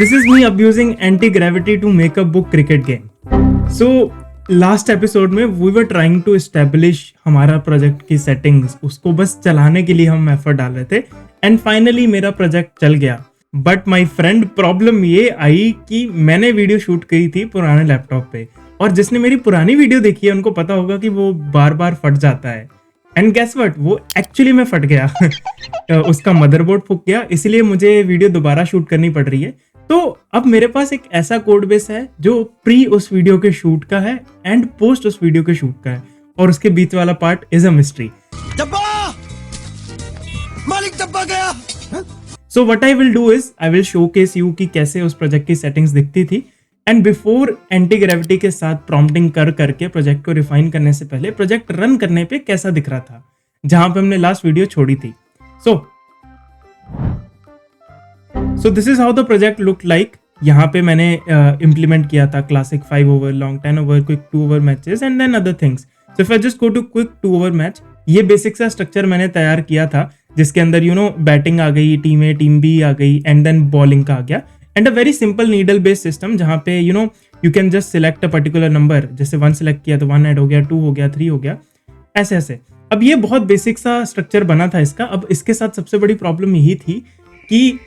This is me abusing anti-gravity to make a book cricket game. So last episode में we were trying to establish हमारा project की settings, उसको बस चलाने के लिए हम एफर्ट डाल रहे थे एंड फाइनली मेरा प्रोजेक्ट चल गया. बट माय फ्रेंड प्रॉब्लम ये आई कि मैंने वीडियो शूट की थी पुराने लैपटॉप पे, और जिसने मेरी पुरानी वीडियो देखी है उनको पता होगा कि वो बार बार फट जाता है. एंड गेस व्हाट, वो एक्चुअली में फट गया. उसका मदरबोर्ड फूक गया, इसलिए मुझे वीडियो दोबारा शूट करनी पड़ रही है. तो अब मेरे पास एक ऐसा कोड बेस है जो प्री उस वीडियो के शूट का है एंड पोस्ट उस वीडियो के शूट का है, और उसके बीच वाला पार्ट इज अ मिस्ट्री. मालिक डब्बा गया. So what I will do is I will showcase you कि कैसे उस प्रोजेक्ट की सेटिंग्स दिखती थी, एंड बिफोर एंटी ग्रेविटी के साथ प्रॉम्प्टिंग करके प्रोजेक्ट को रिफाइन करने से पहले प्रोजेक्ट रन करने पे कैसा दिख रहा था, जहां पे हमने लास्ट वीडियो छोड़ी थी. So this is how the project looked like. यहाँ पे मैंने implement किया था classic 5 over, long 10 over, quick 2 over matches and then other things. So if I just go to quick 2 over match, ये basic सा structure मैंने तैयार किया था जिसके अंदर बैटिंग आ गई, टीम ए टीम बी आ गई एंड देन बॉलिंग का आ गया, and a very simple needle based system जहाँ पे you can just select a particular number. जैसे 1 सिलेक्ट किया तो 1 ऐड हो गया, 2 हो गया, 3 हो गया, ऐसे ऐसे. अब ये बहुत बेसिक सा स्ट्रक्चर बना था इसका. अब इसके साथ सबसे बड़ी प्रॉब्लम यही थी कि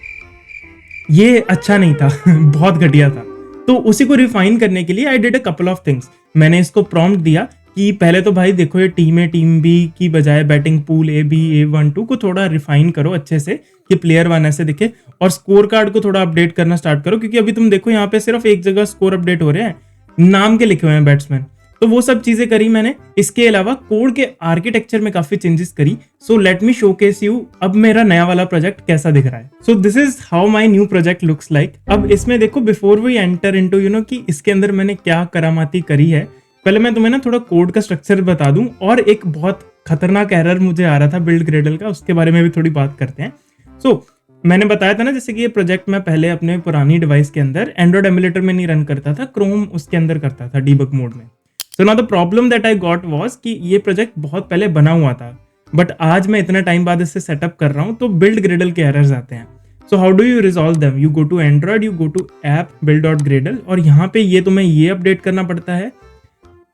ये अच्छा नहीं था. बहुत घटिया था. तो उसी को रिफाइन करने के लिए I did a couple of things. मैंने इसको प्रॉम्प्ट दिया कि पहले तो भाई देखो, ये टीम ए टीम बी की बजाय batting pool A B A1-2 को थोड़ा रिफाइन करो अच्छे से कि प्लेयर 1 ऐसे दिखे, और स्कोर कार्ड को थोड़ा अपडेट करना स्टार्ट करो, क्योंकि अभी तुम देखो यहाँ पे सिर्फ एक जगह स्कोर अपडेट हो रहे हैं, नाम के लिखे हुए हैं बैट्समैन. तो वो सब चीजें करी मैंने. इसके अलावा कोड के आर्किटेक्चर में काफी चेंजेस करी. So let me showcase you अब मेरा नया वाला प्रोजेक्ट कैसा दिख रहा है. So this is how my new project looks like. अब इसमें देखो, बिफोर वी एंटर इनटू कि इसके अंदर मैंने क्या करामाती करी है, पहले मैं तुम्हें थोड़ा कोड का स्ट्रक्चर बता दूं, और एक बहुत खतरनाक एरर मुझे आ रहा था बिल्ड ग्रेडल का, उसके बारे में भी थोड़ी बात करते हैं. सो मैंने बताया था ना, जैसे कि ये प्रोजेक्ट मैं पहले अपने पुरानी डिवाइस के अंदर एंड्रॉइड एमुलेटर में नहीं रन करता था, क्रोम उसके अंदर करता था डीबग मोड में. So now the problem that I got was कि ये प्रोजेक्ट बहुत पहले बना हुआ था, बट आज मैं इतना टाइम बाद इसे सेटअप कर रहा हूँ तो बिल्ड ग्रेडल के एरर्स आते हैं. So how do you resolve them? You go to Android, you go to app build.gradle, और यहाँ पे ये तुम्हें ये अपडेट करना पड़ता है.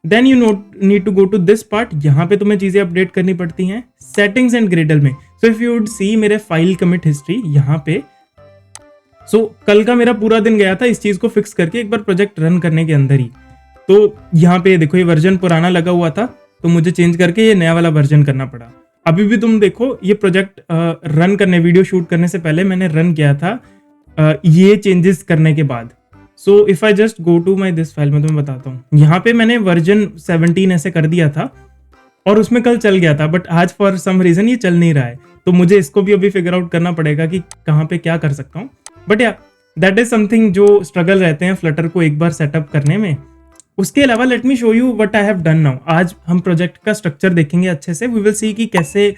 Then you need to go to this part, यहाँ पे तुम्हें चीजें अपडेट करनी पड़ती हैं सेटिंग्स एंड ग्रेडल में. So if you would see मेरे फाइल कमिट हिस्ट्री यहाँ पे, सो कल का मेरा पूरा दिन गया था इस चीज को फिक्स करके एक बार प्रोजेक्ट रन करने के अंदर ही. तो यहाँ पे देखो, ये वर्जन पुराना लगा हुआ था तो मुझे चेंज करके ये नया वाला वर्जन करना पड़ा. अभी भी तुम देखो, ये प्रोजेक्ट रन करने, वीडियो शूट करने से पहले मैंने रन किया था ये चेंजेस करने के बाद. So if I just go to my this file, मैं तुम्हें बताता हूँ. यहाँ पे मैंने वर्जन 17 ऐसे कर दिया था और उसमें कल चल गया था, बट आज फॉर सम रीजन ये चल नहीं रहा है. तो मुझे इसको भी अभी फिगर आउट करना पड़ेगा कि कहाँ पे क्या कर सकता हूँ. बट या दैट इज समथिंग जो स्ट्रगल रहते हैं फ्लटर को एक बार सेटअप करने में. उसके अलावा let me show you what I have done now. आज हम प्रोजेक्ट का स्ट्रक्चर देखेंगे अच्छे से. वी विल सी कि कैसे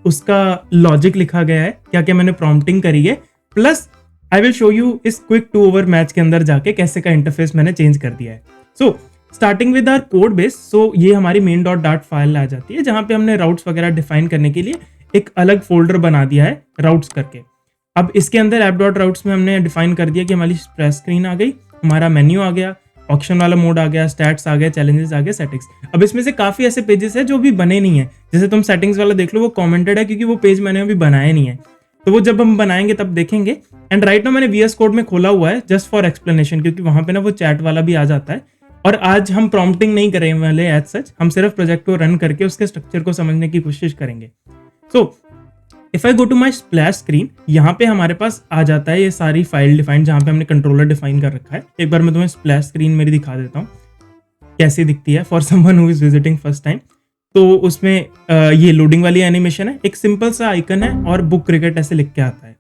उसका लॉजिक लिखा गया है, क्या क्या मैंने प्रॉम्प्टिंग करी है, plus I will show you इस क्विक 2 ओवर मैच के अंदर जाके कैसे का इंटरफेस मैंने चेंज कर दिया है. So starting with our code base. So ये हमारी main.dart फाइल आ जाती है जहां पे हमने राउट्स वगैरह डिफाइन करने के लिए एक अलग फोल्डर बना दिया है राउट्स करके. अब इसके अंदर app.routes में हमने डिफाइन कर दिया कि हमारी स्प्लैश स्क्रीन आ गई, हमारा मेन्यू आ गया, ऑप्शन वाला मोड आ गया, स्टैट्स आ गए, चैलेंजेस आ गए, सेटिंग्स. अब इसमें से काफी ऐसे पेजेस है जो भी बने नहीं है. जैसे तुम सेटिंग्स वाला देख लो, वो कमेंटेड है क्योंकि वो पेज मैंने अभी बनाया नहीं है, तो वो जब हम बनाएंगे तब देखेंगे. एंड राइट नाउ मैंने VS कोड में खोला हुआ है जस्ट फॉर एक्सप्लेनेशन, क्योंकि वहां पे ना वो चैट वाला भी आ जाता है. और आज हम प्रॉम्प्टिंग नहीं करेंगे वाले एज सच, हम सिर्फ प्रोजेक्ट को रन करके उसके स्ट्रक्चर को समझने की कोशिश करेंगे. So if I go to my splash screen, यहाँ पे हमारे पास आ जाता है ये सारी फाइल डिफाइन जहाँ पे हमने कंट्रोलर डिफाइन कर रखा है. एक बार मैं तुम्हें स्प्लैश स्क्रीन मेरी दिखा देता हूँ कैसी दिखती है for someone who is visiting first time. तो उसमें ये लोडिंग वाली एनिमेशन है, एक सिंपल सा आइकन है और बुक क्रिकेट ऐसे लिख के आता है,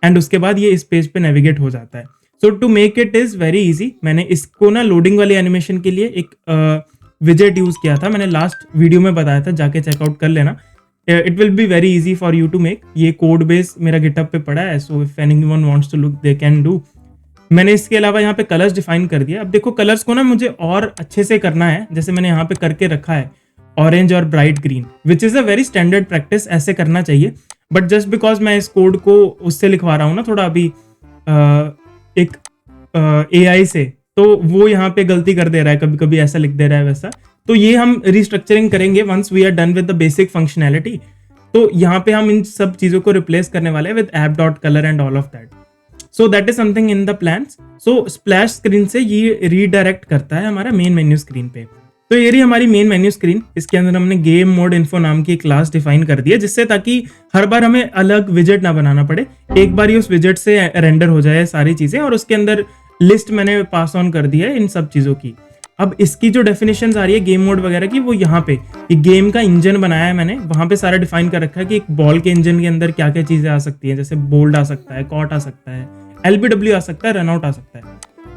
एंड उसके बाद ये इस पेज पे नेविगेट हो जाता है. So to make it is very easy, मैंने इसको ना लोडिंग वाली एनिमेशन के लिए एक विजेट यूज किया था. मैंने लास्ट वीडियो में बताया था, जाके चेकआउट कर लेना. It will be very easy for you to make. ये कोड बेस मेरा गिटहब पे पड़ा है, so if anyone wants to look they can do. मैंने इसके अलावा यहाँ पे कलर्स डिफाइन कर दिया. अब देखो, कलर्स को ना मुझे और अच्छे से करना है, जैसे मैंने यहाँ पे करके रखा है ऑरेंज और bright green, which is a very standard practice, ऐसे करना चाहिए. बट जस्ट बिकॉज मैं इस कोड को उससे लिखवा रहा हूँ ना, थोड़ा अभी एक AI से, तो वो यहाँ पे गलती कर दे रहा है, कभी कभी ऐसा लिख दे रहा है वैसा। तो ये हम रिस्ट्रक्चरिंग करेंगे once we are done with the basic functionality. तो यहाँ पे हम इन सब चीजों को रिप्लेस करने वाले हैं with app.color and all of that. So that is something in the plans. So splash screen से ये रीडायरेक्ट करता है हमारा मेन मेन्यू स्क्रीन पे। तो ये रही हमारी मेन मेन्यू स्क्रीन। इसके अंदर हमने गेम मोड इन्फो नाम की क्लास डिफाइन कर दी है, जिससे ताकि हर बार हमें अलग विजेट ना बनाना पड़े, एक बार ही उस विजेट से रेंडर हो जाए सारी चीजें। और उसके अंदर लिस्ट मैंने पास ऑन कर दी है इन सब चीजों की। अब इसकी जो डेफिनेशन आ रही है गेम मोड वगैरह की, वो यहाँ पे ये गेम का इंजन बनाया है मैंने, वहां पे सारा डिफाइन कर रखा है कि एक बॉल के इंजन के अंदर क्या क्या चीजें आ सकती है, जैसे बोल्ड आ सकता है, कॉट आ सकता है, LBW आ सकता है, रनआउट आ सकता है।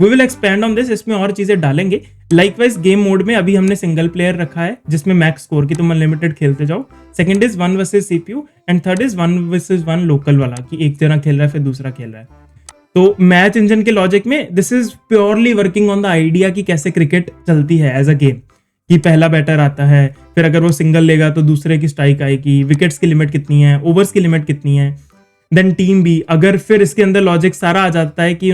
We will expand on this, इसमें और चीजें डालेंगे। लाइकवाइज गेम मोड में अभी हमने सिंगल प्लेयर रखा है, जिसमें मैक्स स्कोर की तुम अनलिमिटेड खेलते जाओ। Second is 1 versus CPU and third is 1 versus 1 local वाला, कि एक जना खेल रहा है फिर दूसरा खेल रहा है। तो मैच इंजन के लॉजिक में this is purely working on the idea कि कैसे क्रिकेट चलती है एज अ गेम, कि पहला बैटर आता है, फिर अगर वो सिंगल लेगा तो दूसरे की स्ट्राइक आएगी, विकेट्स की लिमिट कितनी है, ओवर्स की लिमिट कितनी है, देन टीम भी। अगर फिर इसके अंदर लॉजिक सारा आ जाता है कि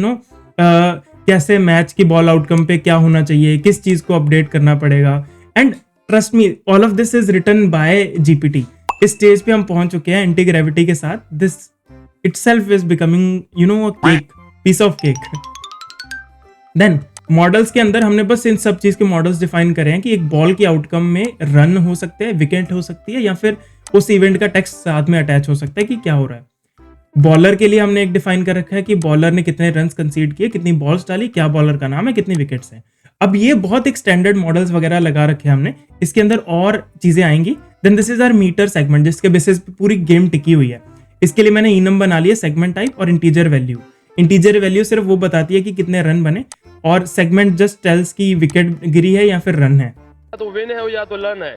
कैसे मैच की बॉल आउटकम पे क्या होना चाहिए, किस चीज को अपडेट करना पड़ेगा। And trust me, all of this is written by GPT। इस स्टेज पे हम पहुंच चुके हैं एंटी ग्रेविटी के साथ। This itself is becoming a cake, piece of cake. Then models के अंदर हमने बस इन सब चीज के मॉडल्स डिफाइन करे हैं कि एक बॉल की आउटकम में रन हो सकते हैं, विकेट हो सकती है, या फिर उस इवेंट का टेक्स्ट साथ में अटैच हो सकता है कि क्या हो रहा है। बॉलर के लिए हमने एक डिफाइन कर रखा है कि बॉलर ने कितने रन कंसीड किए, कितनी बॉल्स डाली, क्या बॉलर का नाम है, कितनी विकेट्स हैं। अब ये बहुत एक स्टैंडर्ड मॉडल्स वगैरह लगा रखे हैं हमने, इसके अंदर और चीजें आएंगी। Then this is our meter segment, जिसके बेसिस पे पूरी गेम टिकी हुई है। इसके लिए मैंने enum बना लिया, सेगमेंट टाइप और इंटीजर वैल्यू। इंटीजर वैल्यू सिर्फ वो बताती है कि कितने रन बने, और सेगमेंट जस्ट टेल्स की विकेट गिरी है या फिर रन है, तो विन है या तो लर्न है।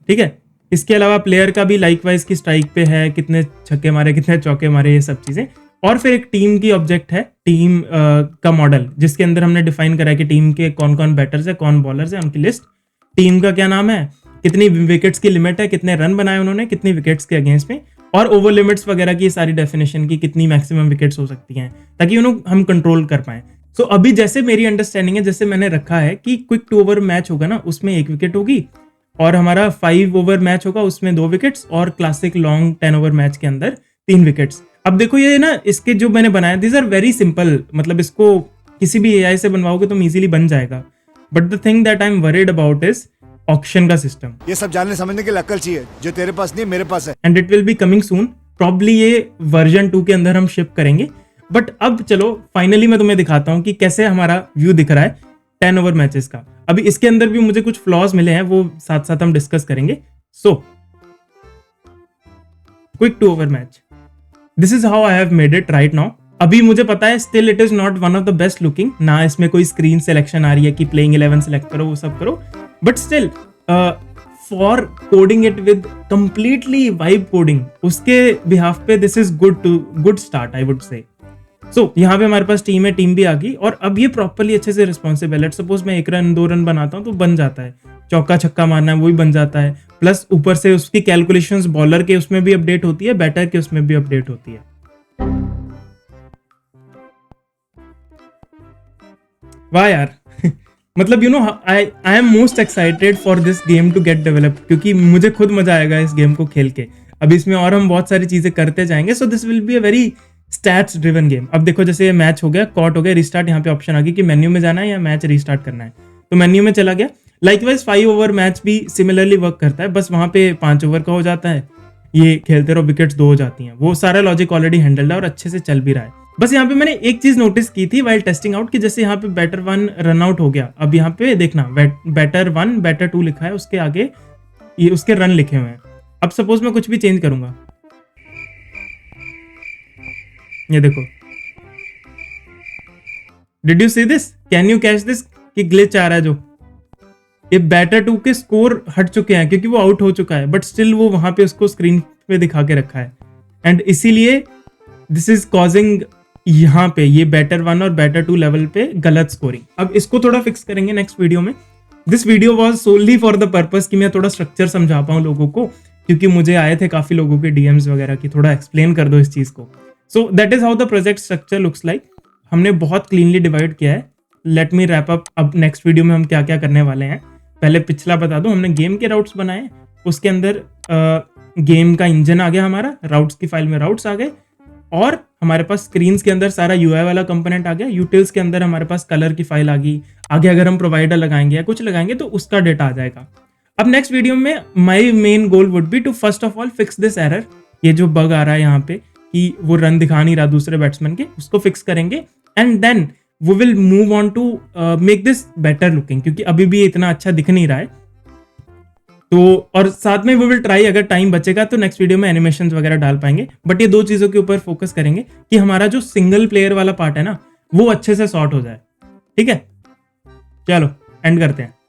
ठीक है। इसके अलावा प्लेयर का भी लाइकवाइज की स्ट्राइक पे है, कितने छक्के मारे, कितने चौके मारे, ये सब चीजें। और फिर एक टीम की ऑब्जेक्ट है, टीम का मॉडल, जिसके अंदर हमने डिफाइन करा है कि टीम के कौन कौन बैटर्स है, कौन बॉलर्स है, उनकी लिस्ट, टीम का क्या नाम है, कितनी विकेट्स की लिमिट है, कितने रन बनाए उन्होंने, कितनी विकेट्स के अगेंस्ट में, और ओवर लिमिट्स वगैरह की सारी डेफिनेशन की कितनी मैक्सिमम विकेट्स हो सकती हैं, ताकि हम कंट्रोल कर पाएं। सो अभी जैसे मेरी अंडरस्टैंडिंग है, जैसे मैंने रखा है कि क्विक 2 ओवर मैच होगा ना, उसमें 1 विकेट होगी, और हमारा 5 ओवर मैच होगा उसमें 2 विकेट्स, और क्लासिक लॉन्ग 10 ओवर मैच के अंदर 3 विकेट्स। अब देखो ये ना, इसके जो मैंने बनाया, दिस आर वेरी सिंपल, मतलब इसको किसी भी AI से बनवाओगे तो इजीली बन जाएगा। But the thing that I am worried about is auction का सिस्टम। ये सब जानने समझने के लिए अक्ल चाहिए, जो तेरे पास नहीं मेरे पास है। And it will be coming soon, probably ये वर्जन 2 के अंदर हम शिप करेंगे। बट अब चलो फाइनली मैं तुम्हें दिखाता हूं कि कैसे हमारा व्यू दिख रहा है 10 ओवर मैचेस का। अभी इसके अंदर भी मुझे कुछ फ्लॉज मिले हैं, वो साथ साथ हम डिस्कस करेंगे। So quick 2 over match, this is how I have made it right now. अभी मुझे पता है still it is not one of the best looking ना, इसमें कोई स्क्रीन सिलेक्शन आ रही है कि प्लेइंग 11 सिलेक्ट करो, वो सब करो, but still for coding it with completely vibe coding, उसके बिहाफ पे this is good start I would say. So यहाँ पे हमारे पास टीम है, टीम भी आ गई, और अब ये प्रॉपर्ली अच्छे से रिस्पॉन्सिबल है। सपोज मैं 1 रन 2 रन बनाता हूँ तो बन जाता है, चौका छक्का मारना है वो भी बन जाता है, प्लस ऊपर से उसकी कैलकुलेशंस बॉलर के उसमें भी अपडेट होती है, बैटर के उसमें भी अपडेट होती है। वाह यार मतलब I am most excited for this game to get developed, क्योंकि मुझे खुद मजा आएगा इस गेम को खेल के। अब इसमें और हम बहुत सारी चीजें करते जाएंगे, so this will be a very stats driven game. अब देखो जैसे ये मैच हो गया, कॉट हो गया, रिस्टार्ट, यहाँ पे ऑप्शन आ गया कि मेन्यू में जाना है या मैच रिस्टार्ट करना है, तो मेन्यू में चला गया। लाइकवाइज 5 ओवर मैच भी सिमिलरली वर्क करता है, बस वहां पे 5 ओवर का हो जाता है, ये खेलते रहो, विकेट्स 2 हो जाती हैं, वो सारा लॉजिक ऑलरेडी हैंडल्ड है और अच्छे से चल भी रहा है। बस यहाँ पे मैंने एक चीज नोटिस की थी वाइल टेस्टिंग आउट, कि जैसे यहाँ पे बैटर 1 रन आउट हो गया, अब यहाँ पे देखना बैटर 1 बैटर 2 लिखा है, उसके आगे ये उसके रन लिखे हुए हैं। अब सपोज मैं कुछ भी चेंज करूंगा, ये देखो, did you see this, can you catch this, कि ग्लिच आ रहा है, जो ये बैटर 2 के स्कोर हट चुके हैं क्योंकि वो आउट हो चुका है, बट स्टिल वो वहां पे उसको स्क्रीन पे दिखा के रखा है, एंड इसीलिए दिस इज कॉजिंग यहाँ पे ये बैटर 1 और बैटर 2 लेवल पे गलत स्कोरिंग। अब इसको थोड़ा फिक्स करेंगे नेक्स्ट वीडियो में। This video was solely for the purpose कि मैं थोड़ा स्ट्रक्चर समझा पाऊँ लोगों को, क्योंकि मुझे आए थे काफी लोगों के DMs वगैरह की, थोड़ा एक्सप्लेन कर दो इस चीज को। So that is how the project structure looks like. हमने बहुत क्लीनली डिवाइड किया है। लेट मी रैप अप अब नेक्स्ट वीडियो में हम क्या क्या करने वाले हैं। पहले पिछला बता दूं, हमने गेम के राउट्स बनाए, उसके अंदर गेम का इंजन आ गया हमारा, राउट्स की फाइल में राउट्स आ गए, और हमारे पास स्क्रीन्स के अंदर सारा यूआई वाला कंपोनेंट आ गया, यूटिल्स के अंदर हमारे पास कलर की फाइल आ गई, आगे अगर हम प्रोवाइडर लगाएंगे या कुछ लगाएंगे तो उसका डेटा आ जाएगा। अब नेक्स्ट वीडियो में my main goal would be to first of all fix this error, ये जो बग आ रहा है यहाँ पे कि वो रन दिखा नहीं रहा दूसरे बैट्समैन के, उसको फिक्स करेंगे, and then we will move on to make this better looking, क्योंकि अभी भी इतना अच्छा दिख नहीं रहा है। तो और साथ में वी विल ट्राई, अगर टाइम बचेगा तो नेक्स्ट वीडियो में एनिमेशंस वगैरह डाल पाएंगे, बट ये 2 चीजों के ऊपर फोकस करेंगे कि हमारा जो सिंगल प्लेयर वाला पार्ट है ना वो अच्छे से सॉर्ट हो जाए। ठीक है, चलो एंड करते हैं।